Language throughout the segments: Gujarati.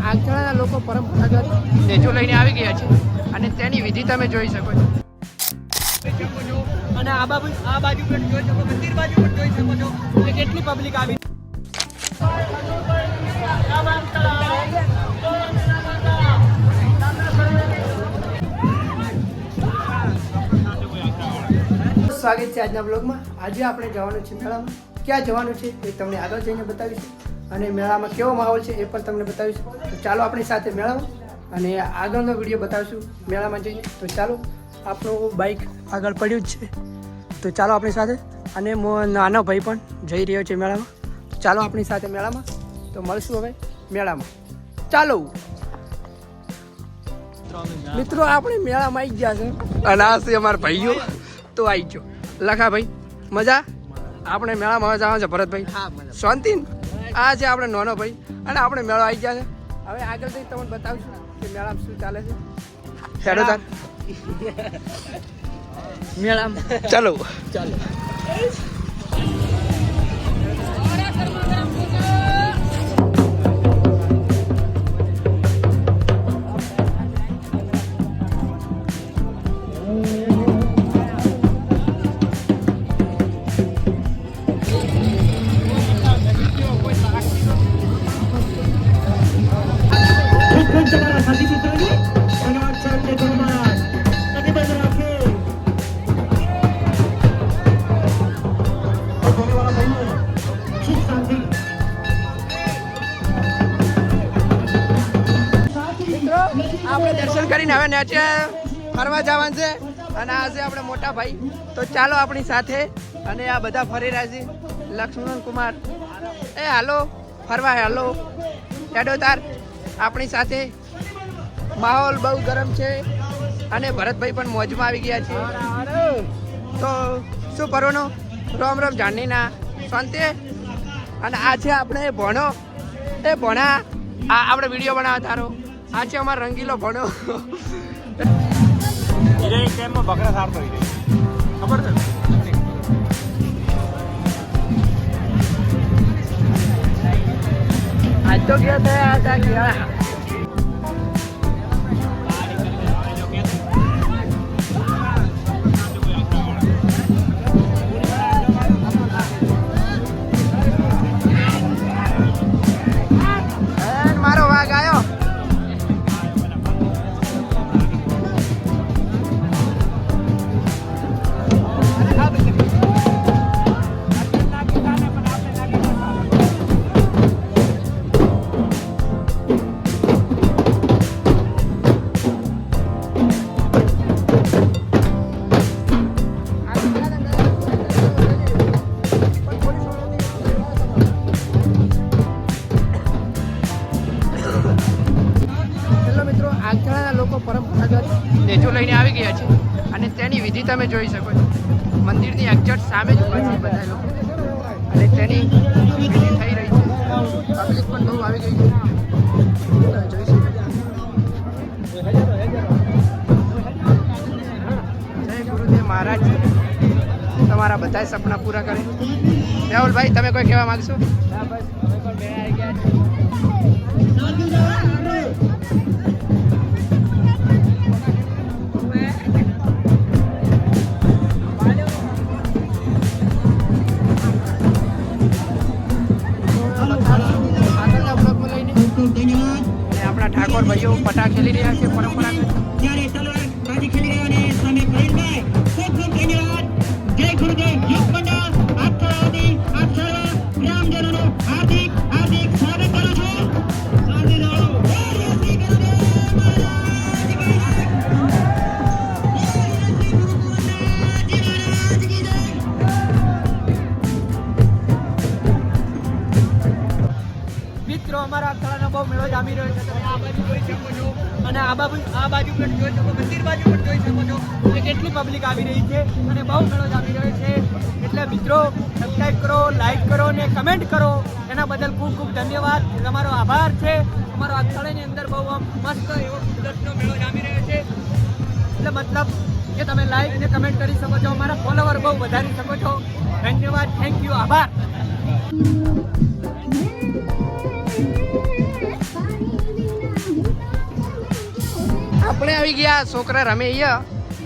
આગળના લોકો પરંપરાગત નેજો લઈને આવી ગયા છે અને તેની વિધિ તમે જોઈ શકો છો. અને આ બાજુ પણ જોઈ શકો, મંદિર બાજુ પણ જોઈ શકો છો કે કેટલી પબ્લિક આવી. સ્વાગત છે આજના બ્લોગમાં. આજે આપણે જવાનું છે મેળામાં. ક્યાં જવાનું છે એ તમને આગળ જઈને બતાવીશું અને મેળામાં કેવો માહોલ છે એ પણ તમને બતાવીશું. તો ચાલો આપણી સાથે મેળામાં અને આગળનો વિડીયો બતાવીશું મેળામાં જઈને. તો ચાલો, આપણું બાઇક આગળ પડ્યું જ છે, તો ચાલો આપણી સાથે. અને નાનો ભાઈ પણ જઈ રહ્યો છે મેળામાં. તો ચાલો આપણી સાથે મેળામાં. તો મળશું હવે મેળામાં. ચાલો મિત્રો, આપણે મેળામાં આવી ગયા છે અને આ છે અમારા ભાઈઓ. તો આવી ગયો લખા ભાઈ, મજા? આપણે મેળામાં મજા આવે છે ભરતભાઈ? શાંતિ. આ છે આપણે નાનો ભાઈ અને આપણે મેળો આવી ગયા છે. હવે આગળ જઈ તમને બતાવશું કે મેળામાં શું ચાલે છે. હેડો તાર મેળામાં ચાલો ચાલો. આપણે દર્શન કરીને હવે નીચે ફરવા જવાનું છે અને આ છે આપણે મોટા ભાઈ. તો ચાલો આપણી સાથે. અને આ બધા ફરી રહ્યા છે. લક્ષ્મણ કુમાર, એ હાલો ફરવા, હાલો હેડો તાર આપણી સાથે. માહોલ બહુ ગરમ છે અને ભરતભાઈ પણ મોજમાં આવી ગયા છે. તો શું કરવાનું? રોમ રોમ જાણીના શાંતિ. અને આ છે આપણે ભણો, એ ભણા આ આપણે વિડીયો બનાવવા તારો. આ છે અમારો રંગીલો ભણો. બકરા સારતો ખબર છે. આજ તો ગયા થયા હતા ગયા. મારો વાઘ આવ્યો. આગળના લોકો પરંપરાગત નેજો લઈને આવી ગયા છે અને તેની વિધિ તમે જોઈ શકો છો. મંદિરની એક્ઝેક્ટ સામે જ ઉભા છે બધા લોકો અને તેની વિધિ થઈ રહી છે. પબ્લિક પણ બહુ આવી ગઈ છે, તમે જોઈ શકો. જય ગુરુદેવ મહારાજ, તમારા બધા સપના પૂરા કરે. રાહુલભાઈ, તમે કોઈ કહેવા માંગશો? આપણા ઠાકોર ભાઈઓ પટા ખેલી રહ્યા છે પરંપરાગત. જય ગુરુદેવ યુગ મંડળ આપ ગ્રામજનોનો હાર્દિક હાર્દિક સ્વાગત કરું છું. મિત્રો, અમારા અથડાનો બહુ મેળો જામી રહ્યો છે. તમે આ બાજુ જોઈ શકો છો અને આ બાજુ પણ જોઈ શકો, મંદિર બાજુ પણ જોઈ શકો છો કે કેટલી પબ્લિક આવી રહી છે અને બહુ મેળો જામી રહ્યો છે. એટલે મિત્રો, સબસ્ક્રાઈબ કરો, લાઈક કરો અને કમેન્ટ કરો. એના બદલ ખૂબ ખૂબ ધન્યવાદ, તમારો આભાર છે. અમારો અથડાની અંદર બહુ આમ મસ્ત એવો કુદરતનો મેળો જામી રહ્યો છે. એટલે મતલબ કે તમે લાઈક અને કમેન્ટ કરી શકો છો, અમારા ફોલોવર બહુ વધારી શકો છો. ધન્યવાદ, થેન્ક યુ, આભાર. Bye. આવી ગયા છોકરા રમે અહીંયા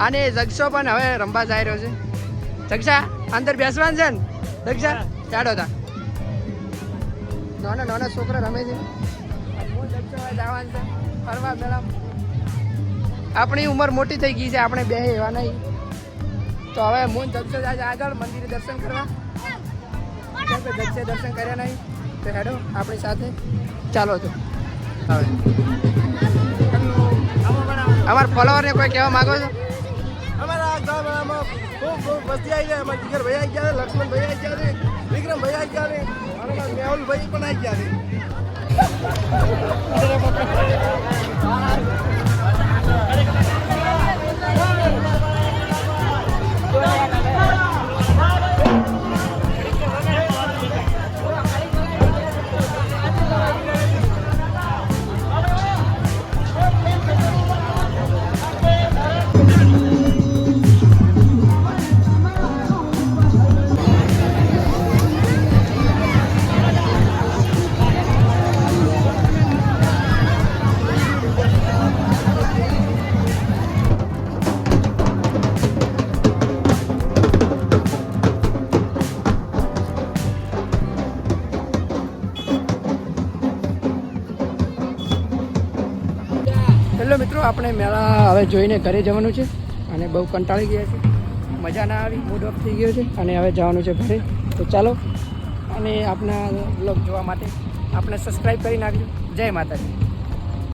અને જગશો પણ હવે રમવા જઈ રહ્યો છે. જગશા અંદર બેસવાનું છે ને જગશા ચાડો તા નાના નાના છોકરા રમે છે. હું જગશો હવે જવાનું છે ફરવા મેળા. આપણી ઉંમર મોટી થઈ ગઈ છે આપણે બે એવા નહીં તો હવે હું જગશો જાય આગળ મંદિરે દર્શન કરવા. કેમ કે જગશે દર્શન કર્યા નહીં તો હેડો આપણી સાથે ચાલો તો. હવે અમારા ફોલોવરને કોઈ કહેવા માંગો છો? અમારા ગામમાં ખૂબ વસ્તી આવી જાય. અમારા જીગર ભાઈ આવી ગયા છે, લક્ષ્મણ ભાઈ આવી ગયા છે, વિક્રમ ભાઈ આવી ગયા છે અને અમારા મેહુલ ભાઈ પણ આવી ગયા છે. હેલો મિત્રો, આપણે મેળા હવે જોઈને ઘરે જવાનું છે અને બહુ કંટાળી ગયા છે. મજા ના આવી, મૂડ ઓફ થઈ ગયો છે અને હવે જવાનું છે ઘરે. તો ચાલો અને આપણા બ્લોગ જોવા માટે આપણે સબસ્ક્રાઈબ કરી નાખજો. જય માતાજી.